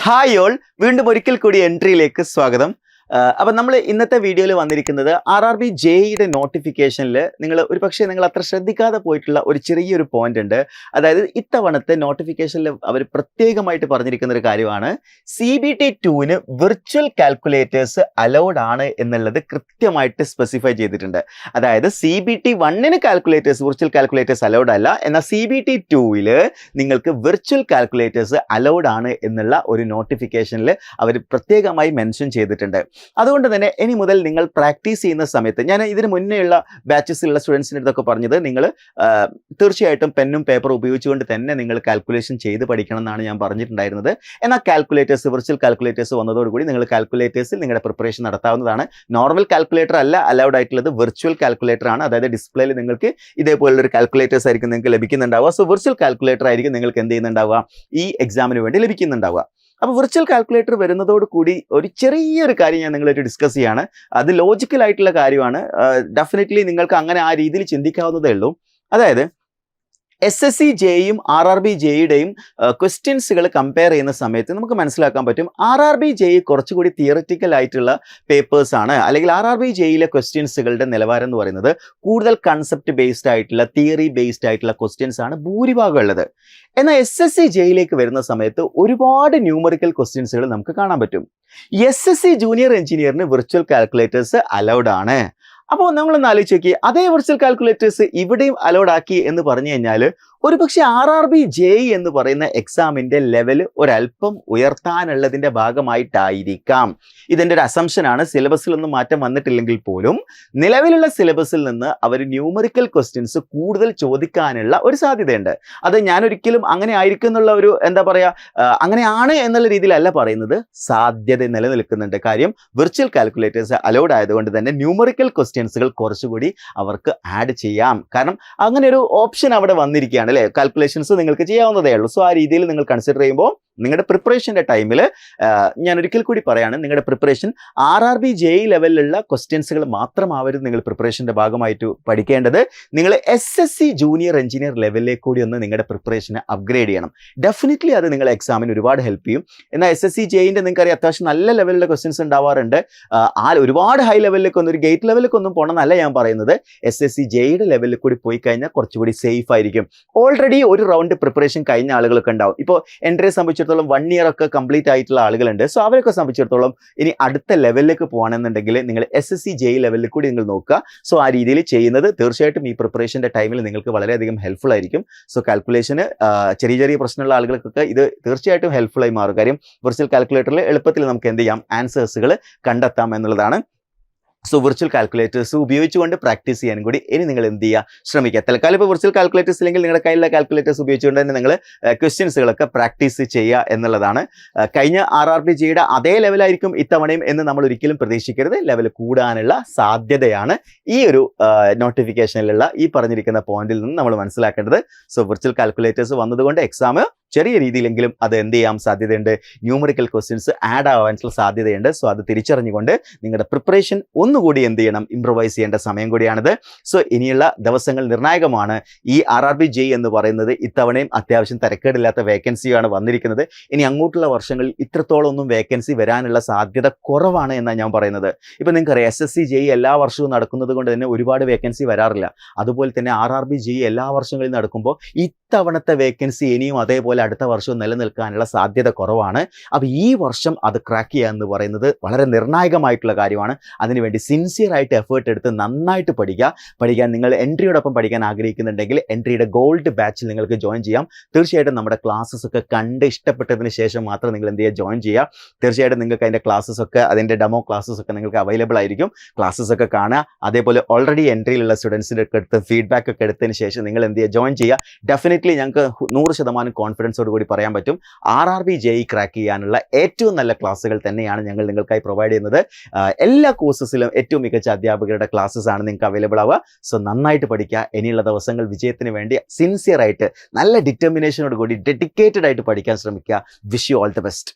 Hi all, വീണ്ടും ഒരിക്കൽ കൂടി എൻട്രിയിലേക്ക് സ്വാഗതം. അപ്പം നമ്മൾ ഇന്നത്തെ വീഡിയോയിൽ വന്നിരിക്കുന്നത് RRB JEE നോട്ടിഫിക്കേഷനിൽ നിങ്ങൾ അത്ര ശ്രദ്ധിക്കാതെ പോയിട്ടുള്ള ഒരു ചെറിയൊരു പോയിന്റ് ഉണ്ട്. അതായത് ഇത്തവണത്തെ നോട്ടിഫിക്കേഷനിൽ അവർ പ്രത്യേകമായിട്ട് പറഞ്ഞിരിക്കുന്ന ഒരു കാര്യമാണ് CBT 2-ന് വിർച്വൽ കാൽക്കുലേറ്റേഴ്സ് അലൗഡ് ആണ് എന്നുള്ളത് കൃത്യമായിട്ട് സ്പെസിഫൈ ചെയ്തിട്ടുണ്ട്. അതായത് CBT 1-ന് വിർച്വൽ കാൽക്കുലേറ്റേഴ്സ് അലൗഡ് അല്ല, എന്നാൽ CBT 2-ൽ നിങ്ങൾക്ക് വിർച്വൽ കാൽക്കുലേറ്റേഴ്സ് അലൗഡ് ആണ് എന്നുള്ള ഒരു നോട്ടിഫിക്കേഷനിൽ അവർ പ്രത്യേകമായി മെൻഷൻ ചെയ്തിട്ടുണ്ട്. അതുകൊണ്ട് തന്നെ ഇനി മുതൽ നിങ്ങൾ പ്രാക്ടീസ് ചെയ്യുന്ന സമയത്ത്, ഞാൻ ഇതിന് മുന്നേയുള്ള ബാച്ചസിലുള്ള സ്റ്റുഡൻസിൻ്റെ അടുത്തൊക്കെ പറഞ്ഞത്, നിങ്ങൾ തീർച്ചയായിട്ടും പെന്നും പേപ്പറും ഉപയോഗിച്ചുകൊണ്ട് തന്നെ നിങ്ങൾ കാൽക്കുലേഷൻ ചെയ്ത് പഠിക്കണം എന്നാണ് ഞാൻ പറഞ്ഞിട്ടുണ്ടായിരുന്നത്. എന്നാൽ വിർച്വൽ കാൽക്കുലേറ്റേഴ്സ് വന്നതോടുകൂടി നിങ്ങൾ കാൽക്കുലേറ്റേഴ്സിൽ നിങ്ങളുടെ പ്രിപ്പറേഷൻ നടത്താവുന്നതാണ്. നോർമൽ കാൽക്കുലേറ്റർ അല്ല അലൗഡ് ആയിട്ടുള്ളത്, വിർച്വൽ കാൽക്കുലേറ്റർ ആണ്. അതായത് ഡിസ്പ്ലേയിൽ നിങ്ങൾക്ക് ഇതേപോലുള്ളൊരു കാൽക്കുലേറ്റേഴ്സ് ആയിരിക്കും നിങ്ങൾക്ക് ലഭിക്കുന്നുണ്ടാവുക. സോ വിർച്വൽ കാൽക്കുലേറ്റർ ആയിരിക്കും നിങ്ങൾക്ക് എന്ത് ചെയ്യുന്നുണ്ടാവുക, ഈ എക്സാമിന് വേണ്ടി ലഭിക്കുന്നുണ്ടാവുക. അപ്പോൾ വിർച്വൽ കാൽക്കുലേറ്റർ വരുന്നതോട് കൂടി ഒരു ചെറിയൊരു കാര്യം ഞാൻ നിങ്ങളായിട്ട് ഡിസ്കസ് ചെയ്യാണ്. അത് ലോജിക്കൽ ആയിട്ടുള്ള കാര്യമാണ്. ഡെഫിനറ്റ്ലി നിങ്ങൾക്ക് അങ്ങനെ ആ രീതിയിൽ ചിന്തിക്കാവുന്നതേ ഉള്ളൂ. അതായത് SSC JEEയും RRB JEEയുടെയും ക്വസ്റ്റ്യൻസുകൾ കമ്പയർ ചെയ്യുന്ന സമയത്ത് നമുക്ക് മനസ്സിലാക്കാൻ പറ്റും, RRB JEE കുറച്ചുകൂടി തിയററ്റിക്കൽ ആയിട്ടുള്ള പേപ്പേഴ്സ് ആണ്. അല്ലെങ്കിൽ RRB JEEയിലെ ക്വസ്റ്റ്യൻസുകളുടെ നിലവാരം എന്ന് പറയുന്നത് കൂടുതൽ കൺസെപ്റ്റ് ബേസ്ഡ് ആയിട്ടുള്ള, തിയറി ബേസ്ഡ് ആയിട്ടുള്ള ക്വസ്റ്റ്യൻസ് ആണ് ഭൂരിഭാഗം ഉള്ളത്. എന്നാൽ SSC JEEയിലേക്ക് വരുന്ന സമയത്ത് ഒരുപാട് ന്യൂമറിക്കൽ ക്വസ്റ്റ്യൻസുകൾ നമുക്ക് കാണാൻ പറ്റും. SSC ജൂനിയർ എഞ്ചിനീയറിന് വിർച്വൽ കാൽക്കുലേറ്റേഴ്സ് അലൗഡ് ആണ്. അപ്പോൾ നമ്മളൊന്ന് ആലോചിച്ച് നോക്കി, അതേ വിർച്വൽ കാൽക്കുലേറ്റേഴ്സ് ഇവിടെയും അലൗഡ് ആക്കി എന്ന് പറഞ്ഞു കഴിഞ്ഞാൽ ഒരുപക്ഷെ RRB JEE എന്ന് പറയുന്ന എക്സാമിൻ്റെ ലെവൽ ഒരല്പം ഉയർത്താനുള്ളതിൻ്റെ ഭാഗമായിട്ടായിരിക്കാം. ഇതിൻ്റെ ഒരു അസംഷനാണ്. സിലബസിലൊന്നും മാറ്റം വന്നിട്ടില്ലെങ്കിൽ പോലും നിലവിലുള്ള സിലബസിൽ നിന്ന് അവർ ന്യൂമറിക്കൽ ക്വസ്റ്റ്യൻസ് കൂടുതൽ ചോദിക്കാനുള്ള ഒരു സാധ്യതയുണ്ട്. അത് ഞാനൊരിക്കലും അങ്ങനെ ആയിരിക്കും എന്നുള്ള ഒരു അങ്ങനെയാണ് എന്നുള്ള രീതിയിലല്ല പറയുന്നത്, സാധ്യത നിലനിൽക്കുന്നുണ്ട്. കാര്യം വിർച്വൽ കാൽക്കുലേറ്റേഴ്സ് അലൗഡ് ആയതുകൊണ്ട് തന്നെ ന്യൂമറിക്കൽ ക്വസ്റ്റ്യൻസുകൾ കുറച്ചുകൂടി അവർക്ക് ആഡ് ചെയ്യാം. കാരണം അങ്ങനെ ഒരു ഓപ്ഷൻ അവിടെ വന്നിരിക്കുകയാണ് അല്ലേ. കാൽക്കുലേഷൻസ് നിങ്ങൾക്ക് ചെയ്യാവുന്നതേ ഉള്ളൂ. സോ ആ രീതിയിൽ നിങ്ങൾ കൺസിഡർ ചെയ്യുമ്പോൾ നിങ്ങളുടെ പ്രിപ്പറേഷൻ്റെ ടൈമിൽ ഞാൻ ഒരിക്കൽ കൂടി പറയാണ്, നിങ്ങളുടെ പ്രിപ്പറേഷൻ RRB JEE ലെവലിലുള്ള ക്വസ്റ്റ്യൻസുകൾ മാത്രമാവരുത് നിങ്ങൾ പ്രിപ്പറേഷൻ്റെ ഭാഗമായിട്ട് പഠിക്കേണ്ടത്. നിങ്ങൾ SSC ജൂനിയർ എഞ്ചിനീയർ ലെവലിലേക്ക് കൂടി ഒന്ന് നിങ്ങളുടെ പ്രിപ്പറേഷനെ അപ്ഗ്രേഡ് ചെയ്യണം. ഡെഫിനറ്റ്ലി അത് നിങ്ങളുടെ എക്സാമിന് ഒരുപാട് ഹെൽപ്പ് ചെയ്യും. എന്നാൽ SSC JEEൻ്റെ നിങ്ങൾക്കറിയാം അത്യാവശ്യം നല്ല ലെവലിലുള്ള ക്വസ്റ്റ്യൻസ് ഉണ്ടാവാറുണ്ട്. ഒരുപാട് ഹൈ ലെവലിലേക്കൊന്നും, ഒരു ഗേറ്റ് ലെവലിലേക്കൊന്നും പോകണമെന്നല്ല ഞാൻ പറയുന്നത്. SSC JEEയുടെ ലെവലിൽ കൂടി പോയി കഴിഞ്ഞാൽ കുറച്ചുകൂടി സേഫ് ആയിരിക്കും. ഓൾറെഡി ഒരു റൗണ്ട് പ്രിപ്പറേഷൻ കഴിഞ്ഞ ആളുകളൊക്കെ ഉണ്ടാവും. ഇപ്പോൾ എൻട്രിയെ സംബന്ധിച്ചിടത്തോളം 1 year ഒക്കെ കംപ്ലീറ്റ് ആയിട്ടുള്ള ആളുകളുണ്ട്. സോ അവരൊക്കെ സംബന്ധിച്ചിടത്തോളം ഇനി അടുത്ത ലെവലിലേക്ക് പോകണമെന്നുണ്ടെങ്കിൽ നിങ്ങൾ SSC JEE ലെവലിൽ കൂടി നിങ്ങൾ നോക്കുക. സോ ആ രീതിയിൽ ചെയ്യുന്നത് തീർച്ചയായിട്ടും ഈ പ്രിപ്പറേഷൻ്റെ ടൈമിൽ നിങ്ങൾക്ക് വളരെയധികം ഹെൽപ്ഫുൾ ആയിരിക്കും. സോ കാൽക്കുലേഷന് ചെറിയ ചെറിയ പ്രശ്നമുള്ള ആളുകൾക്കൊക്കെ ഇത് തീർച്ചയായിട്ടും ഹെൽപ്ഫുള്ളായി മാറും. കാര്യം വിർച്വൽ കാൽക്കുലേറ്ററിൽ എളുപ്പത്തിൽ നമുക്ക് എന്ത് ചെയ്യാം, ആൻസേഴ്സുകൾ കണ്ടെത്താം എന്നുള്ളതാണ്. സോ വിർച്വൽ കാൽക്കുലേറ്റേഴ്സ് ഉപയോഗിച്ചുകൊണ്ട് പ്രാക്ടീസ് ചെയ്യാനും കൂടി ഇനി നിങ്ങൾ എന്ത് ചെയ്യുക, ശ്രമിക്കുക. തൽക്കാലം ഇപ്പോൾ വിർച്വൽ കാൽക്കുലേറ്റേഴ്സ് ഇല്ലെങ്കിൽ നിങ്ങളുടെ കയ്യിലുള്ള കാൽക്കുലേറ്റേഴ്സ് ഉപയോഗിച്ചുകൊണ്ട് തന്നെ നിങ്ങൾ ക്വസ്റ്റ്യൻസുകളൊക്കെ പ്രാക്ടീസ് ചെയ്യുക എന്നുള്ളതാണ്. കഴിഞ്ഞ RRB JEEയുടെ അതേ ലെവലായിരിക്കും ഇത്തവണയും എന്ന് നമ്മൾ ഒരിക്കലും പ്രതീക്ഷിക്കരുത്. ലെവൽ കൂടാനുള്ള സാധ്യതയാണ് ഈ ഒരു നോട്ടിഫിക്കേഷനിലുള്ള ഈ പറഞ്ഞിരിക്കുന്ന പോയിന്റിൽ നിന്ന് നമ്മൾ മനസ്സിലാക്കേണ്ടത്. സോ വിർച്വൽ കാൽക്കുലേറ്റേഴ്സ് വന്നതുകൊണ്ട് എക്സാം ചെറിയ രീതിയിലെങ്കിലും അത് എന്ത് ചെയ്യാൻ സാധ്യതയുണ്ട്, ന്യൂമറിക്കൽ ക്വസ്റ്റ്യൻസ് ആഡ് ആവാനുള്ള സാധ്യതയുണ്ട്. സോ അത് തിരിച്ചറിഞ്ഞുകൊണ്ട് നിങ്ങളുടെ പ്രിപ്പറേഷൻ ഒന്നുകൂടി എന്ത് ചെയ്യണം, ഇംപ്രവൈസ് ചെയ്യേണ്ട സമയം കൂടിയാണിത്. സോ ഇനിയുള്ള ദിവസങ്ങൾ നിർണായകമാണ്. ഈ RRB JEE എന്ന് പറയുന്നത് ഇത്തവണയും അത്യാവശ്യം തരക്കേടില്ലാത്ത വേക്കൻസിയാണ് വന്നിരിക്കുന്നത്. ഇനി അങ്ങോട്ടുള്ള വർഷങ്ങളിൽ ഇത്രത്തോളം ഒന്നും വേക്കൻസി വരാനുള്ള സാധ്യത കുറവാണ് എന്നാണ് ഞാൻ പറയുന്നത്. ഇപ്പം നിങ്ങൾക്കറിയാം SSC JEE എല്ലാ വർഷവും നടക്കുന്നത് കൊണ്ട് തന്നെ ഒരുപാട് വേക്കൻസി വരാറില്ല. അതുപോലെ തന്നെ RRB JEE എല്ലാ വർഷങ്ങളിൽ നടക്കുമ്പോൾ ഇത്തവണത്തെ വേക്കൻസി ഇനിയും അതേപോലെ അടുത്ത വർഷവും നിലനിൽക്കാനുള്ള സാധ്യത കുറവാണ്. അപ്പോൾ ഈ വർഷം അത് ക്രാക്ക് ചെയ്യുക എന്ന് പറയുന്നത് വളരെ നിർണായകമായിട്ടുള്ള കാര്യമാണ്. അതിനുവേണ്ടി സിൻസിയറായിട്ട് എഫേർട്ട് എടുത്ത് നന്നായിട്ട് പഠിക്കാൻ നിങ്ങൾ എൻട്രിയോടൊപ്പം പഠിക്കാൻ ആഗ്രഹിക്കുന്നുണ്ടെങ്കിൽ എൻട്രിയുടെ ഗോൾഡ് ബാച്ചിൽ നിങ്ങൾക്ക് ജോയിൻ ചെയ്യാം. തീർച്ചയായിട്ടും നമ്മുടെ ക്ലാസ്സസ് ഒക്കെ കണ്ട് ഇഷ്ടപ്പെട്ടതിന് ശേഷം മാത്രം നിങ്ങൾ എന്ത് ചെയ്യുക, ജോയിൻ ചെയ്യുക. തീർച്ചയായിട്ടും നിങ്ങൾക്ക് അതിൻ്റെ ക്ലാസ്സസ് ഒക്കെ, അതിൻ്റെ ഡെമോ ക്ലാസ്സസ് ഒക്കെ നിങ്ങൾക്ക് അവൈലബിൾ ആയിരിക്കും. ക്ലാസ്സസ് ഒക്കെ കാണുക. അതേപോലെ ഓൾറെഡി എൻട്രിയിലുള്ള സ്റ്റുഡൻസിൻ്റെ ഒക്കെ എടുത്ത് ഫീഡ്ബാക്ക് ഒക്കെ എടുത്തതിന് ശേഷം നിങ്ങൾ എന്ത് ചെയ്യുക, ജോയിൻ ചെയ്യുക. ഡെഫിനറ്റ്ലി ഞങ്ങൾക്ക് 100% കോൺഫിഡൻസോട് കൂടി പറയാൻ പറ്റും, RRB JEE ക്രാക്ക് ചെയ്യാനുള്ള ഏറ്റവും നല്ല ക്ലാസ്സുകൾ തന്നെയാണ് ഞങ്ങൾ നിങ്ങൾക്കായി പ്രൊവൈഡ് ചെയ്യുന്നത്. എല്ലാ കോഴ്സസിലും ഏറ്റവും മികച്ച അധ്യാപകരുടെ ക്ലാസ്സസ് ആണ് നിങ്ങൾക്ക് അവൈലബിൾ ആവുക. സോ നന്നായിട്ട് പഠിക്കുക. ഇനിയുള്ള ദിവസങ്ങൾ വിജയത്തിന് വേണ്ടി സിൻസിയറായിട്ട്, നല്ല ഡിറ്റർമിനേഷനോട് കൂടി, ഡെഡിക്കേറ്റഡ് ആയിട്ട് പഠിക്കാൻ ശ്രമിക്കുക. Wish you all the best.